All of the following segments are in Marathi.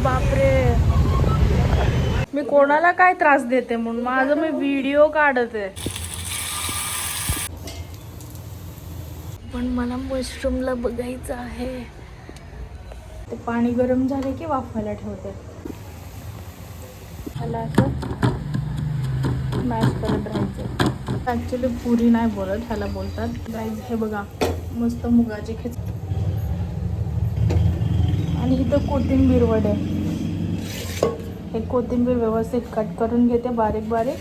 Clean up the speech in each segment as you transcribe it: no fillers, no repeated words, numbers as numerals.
बापरे, मी कोणाला काय त्रास देते म्हणून माझं मी व्हिडिओ काढते. पण मला मशरूमला बघायचं आहे. ते पाणी गरम झाले की वाफायला ठेवते. ह्याला असं मॅश करत राहायचं. ॲक्च्युली पुरी नाही बोलत, ह्याला बोलतात गाईज. हे बघा मस्त मुगाची खिचडी आणि इथं कोथिंबीर वडे. हे कोथिंबीर व्यवस्थित कट करून घेते बारीक बारीक,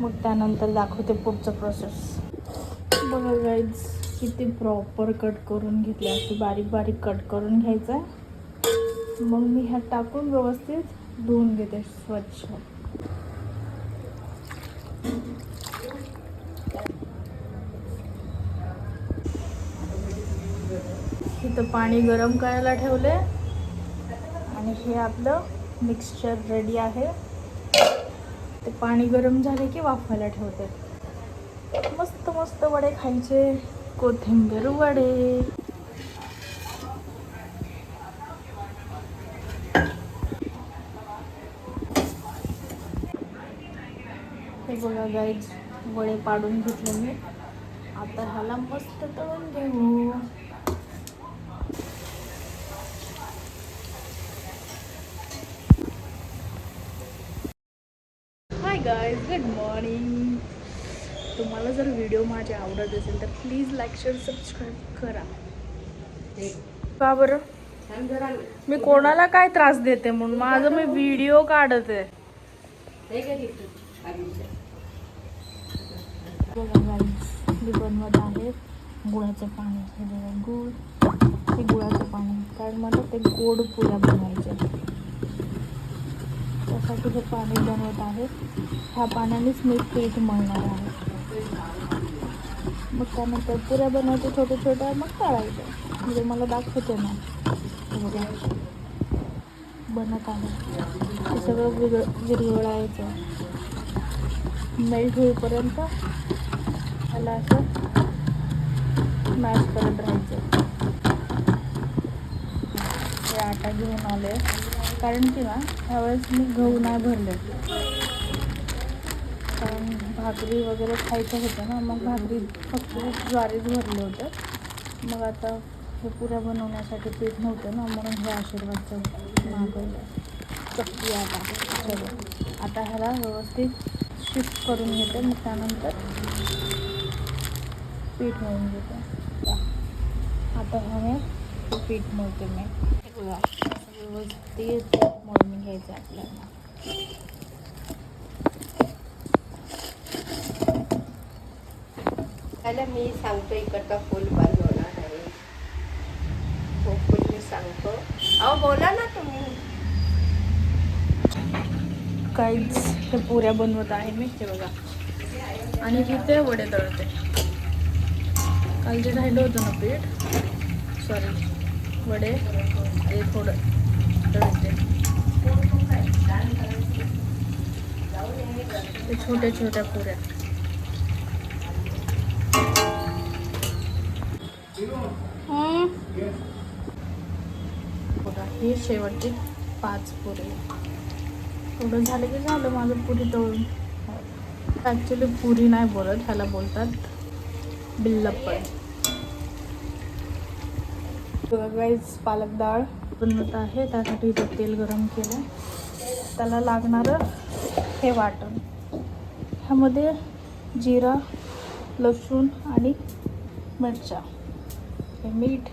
मग त्यानंतर दाखवते पुढचं प्रोसेस. बघा गाईज किती प्रॉपर कट करून घेतले. अशी बारीक बारीक कट करून घ्यायचं आहे. मग मी ह्यात टाकून व्यवस्थित धुवून घेते स्वच्छ. इथं पाणी गरम करायला ठेवले आणि हे आपलं मिक्सचर रेडी आहे. ते पाणी गरम झाले की वाफायला ठेवते. मस्त मस्त वडे खायचे, कोथिंबीर वडे. हे बघा गाईज, वडे पाडून घेतले मी. आता ह्याला मस्त तळून घेऊ. Hi guys, good morning. तुम्हाला जर व्हिडिओ माझे आवडत असेल तर प्लीज लाईक शेअर सबस्क्राईब करा. का बरं, मी कोणाला काय त्रास देते म्हणून माझं मी व्हिडिओ काढते. बघा गाईज, मी बनवत आहे गुळाचं पाणी. हे बघा गुळ, हे गुळाचं पाणी, कारण मला ते गोड पुऱ्या बनवायच्या, त्यासाठी हे पाणी बनवत आहे. ह्या पाण्यानेच मी पीठ मळणार आहे. मग त्यानंतर पुऱ्या बनवते छोट्या छोट्या, मग तळायचं. म्हणजे मला दाखवते ना, बघा बनत आहे. हे सगळं विरघळायचं, मेल्ट होईपर्यंत ह्याला असं मॅश करत राहायचं. हे आटा घेऊन आले, कारण की ना ह्यावेळेस मी गहू नाही भरले, कारण भाकरी वगैरे खायचं होतं ना. मग भाकरी फक्त ज्वारीच भरले होते. मग आता हे पुऱ्या बनवण्यासाठी पीठ नव्हतं ना, म्हणून हे आशीर्वादचं मागवलं. चक्की आटा सगळं. आता ह्याला व्यवस्थित शिफ्ट करून घेते, मग त्यानंतर पीठ मळून घेते. आता ह्याने पीठ मळते मी. बघा व्यवस्थित मळून घ्यायचं आपल्याला. त्याला मी सांगतो इकडचा फुल बनवणार आहे. हो फुल मी सांगतो. अहो बोला ना तुम्ही. काहीच हे पुऱ्या बनवत आहे मी. हे बघा, आणि इथे वडे तळते. काल जे राहिलं होतं ना पीठ, सॉरी वडे, हे थोडं तळते. ते छोट्या छोट्या पुऱ्या. बघा हे शेवटचे 5 पुरे. थोडं झालं की झालं माझं पुरी तळून. ॲक्च्युली पुरी नाही बोलत, ह्याला बोलतात बिल्लप्पड. बघा गाईज, पालक डाळ बनवत आहे. त्यासाठी इथं तेल गरम केलं. त्याला लागणारं हे वाटण, ह्यामध्ये जिरा, लसूण आणि मिरच्या, हे मीठ,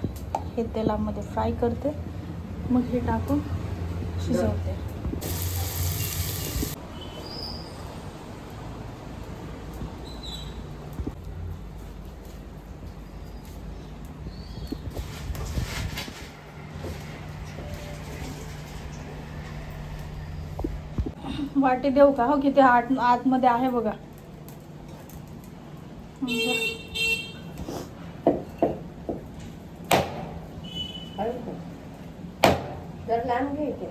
हे तेलामध्ये फ्राय करते. मग हे टाकून शिजवते. वाटी देऊ का? हो किती आतमध्ये आहे बघा. जर लांब घ्यायचे.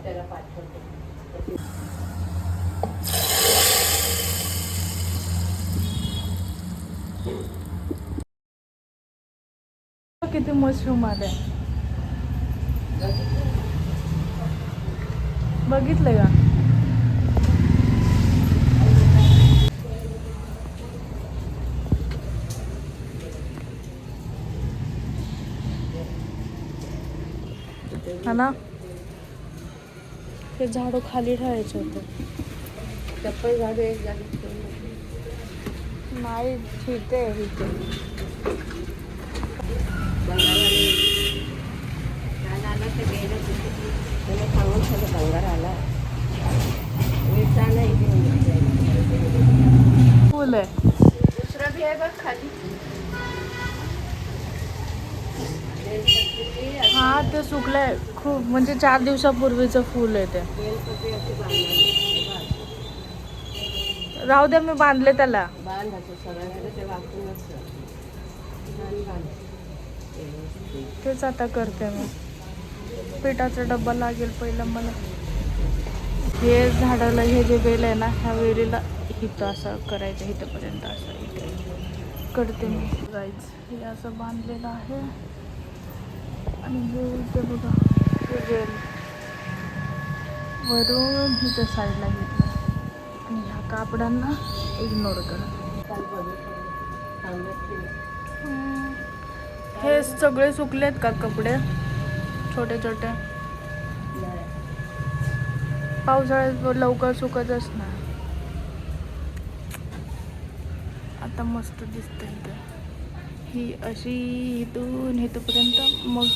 त्याला पाठवते. किती मशरूम आले बघितलं का? हा ना, ते झाडू खाली ठेवायचे होते. चप्पल झाडू एक जागी ठेवून. नाही ठीक आहे इथे. आला तर गेलं तिथे त्याला सांगून सगळं बंगार आला मीठा नाही घेऊन जायचं. फुल आहे. दुसरं बी आहे बघ खाली. हा ते सुकलंय खूप, म्हणजे 4 दिवसापूर्वीचं फुल आहे ते. बेलपत्री अशी बांधायची. राहू द्या, मी बांधले त्याला. बांधायचं सगळ्यांना ते वाकून असतं. तेच आता करते मी. पिठाचा डब्बा लागेल पहिला मला. हे झाडाला हे जे बेल आहे ना, ह्या वेलीला इथं असं करायचं, इथंपर्यंत असं इथे करते मी. गाईज हे असं बांधलेलं आहे आणि हे इथे बघा हे बेल वरून हिच्या साईडला घेतलं आणि ह्या कापडांना इग्नोर करा. हे सगळे सुकलेत का कपडे छोटे छोटे? पावसाळ्यात लवकर सुकतच नाही. आता मस्त दिसते इथे. ही अशी इथून इथपर्यंत, मग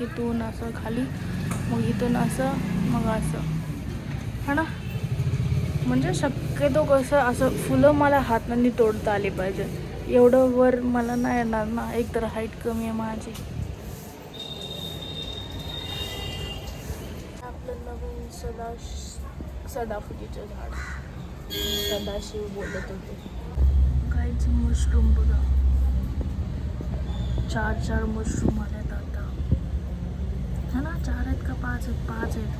इथून असं खाली, मग इथून असं, मग असं, हा ना. म्हणजे शक्यतो कसं असं फुलं मला हाताने तोडता आली पाहिजे. एवढं वर मला नाही येणार ना, एकतर हाईट कमी आहे माझी. आपलं नवीन सदाफुलीचं झाड, सदाशिव बोलत होते. गाईचं मशरूम बघा, 4 मशरूम आलेत आता, हा ना. 4 आहेत का 5 आहेत? 5 आहेत.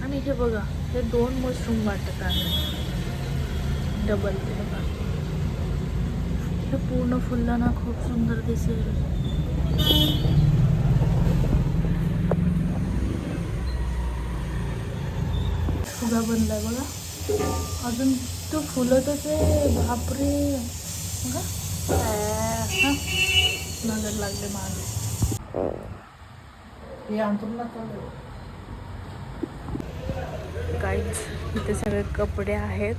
आणि हे बघा, हे 2 मशरूम वाटत आहेत डबल. ते बघा, हे पूर्ण फुललं ना, खूप सुंदर दिसेल. फुगा बनलाय बघा, अजून तो फुलतच आहे. बापरे बघा, हा नजर लागले माझे. काहीच इथे सगळे कपडे आहेत,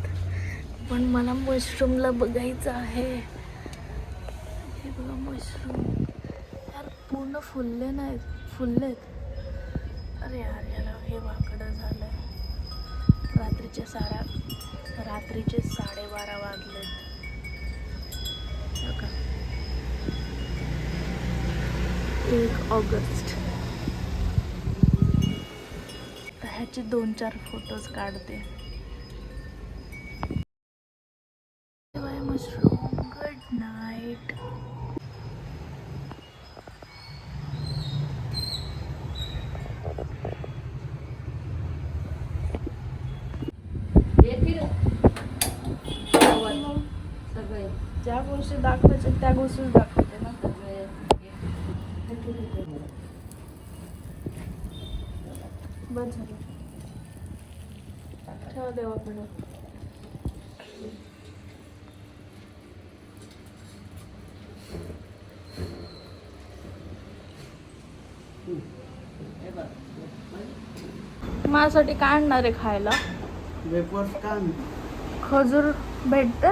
पण मला मशरूमला बघायचं आहे. हे बघा मशरूम यार, पूर्ण फुलले नाहीत, फुललेत. अरे यार, याला हे वाकडं झालंय. रात्रीचे 12:30 वाजलेत. 1 ऑगस्ट. ह्याचे 2-4 फोटोज काढते. Bye mushroom, good night. ज्या गोष्टी दाखवायच्या त्या गोष्टीच दाखवते ना. बस झालं, ठेवा देवाकडे. माझ्यासाठी काय आणणार आहे खायला? वेपर्स का? खजूर भेटते?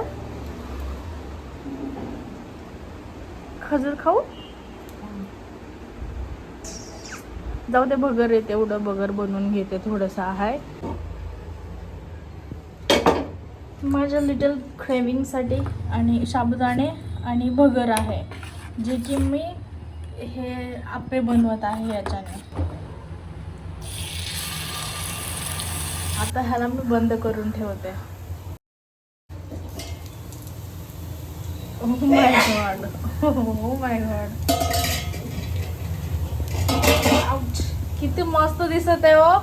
खजूर खाऊ? जाऊ दे, भगर आहे तेवढं भगर बनवून घेते. थोडंसं आहे माझ्या लिटल क्रेविंगसाठी. आणि साबुदाणे आणि भगर आहे, जे की मी हे आप्पे बनवत आहे याच्याने. आता ह्याला मी बंद करून ठेवते. Oh my God, oh my God. Ouch, किती मस्त दिसत आहे हो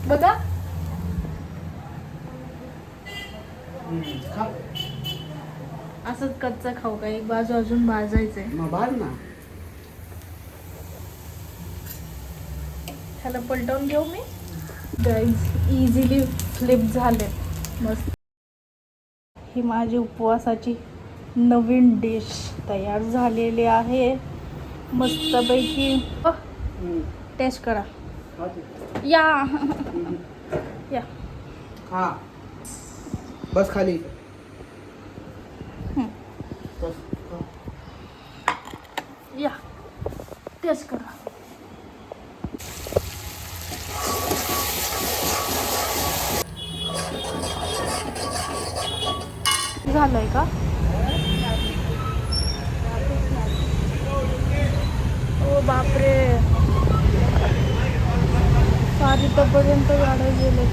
बघा. असंच कच्चा खाऊ का? एक बाजू अजून भाजायचंय. मग भाज ना. ह्याला पलटवून घेऊ मी. गाईज इझिली फ्लिप झाले मस्त. ही माझी उपवासाची नवीन डिश तयार झालेली आहे मस्तपैकी. टेस्ट करा. या या खा. बस खाली. बस खा. या टेस्ट करा. झालंय का? ओ बापरे, फार इथपर्यंत गाड्या गेले.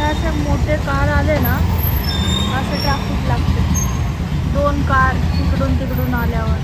असे मोठे कार आले ना, असं ट्रॅफिक लागते. 2 कार तिकडून आल्यावर.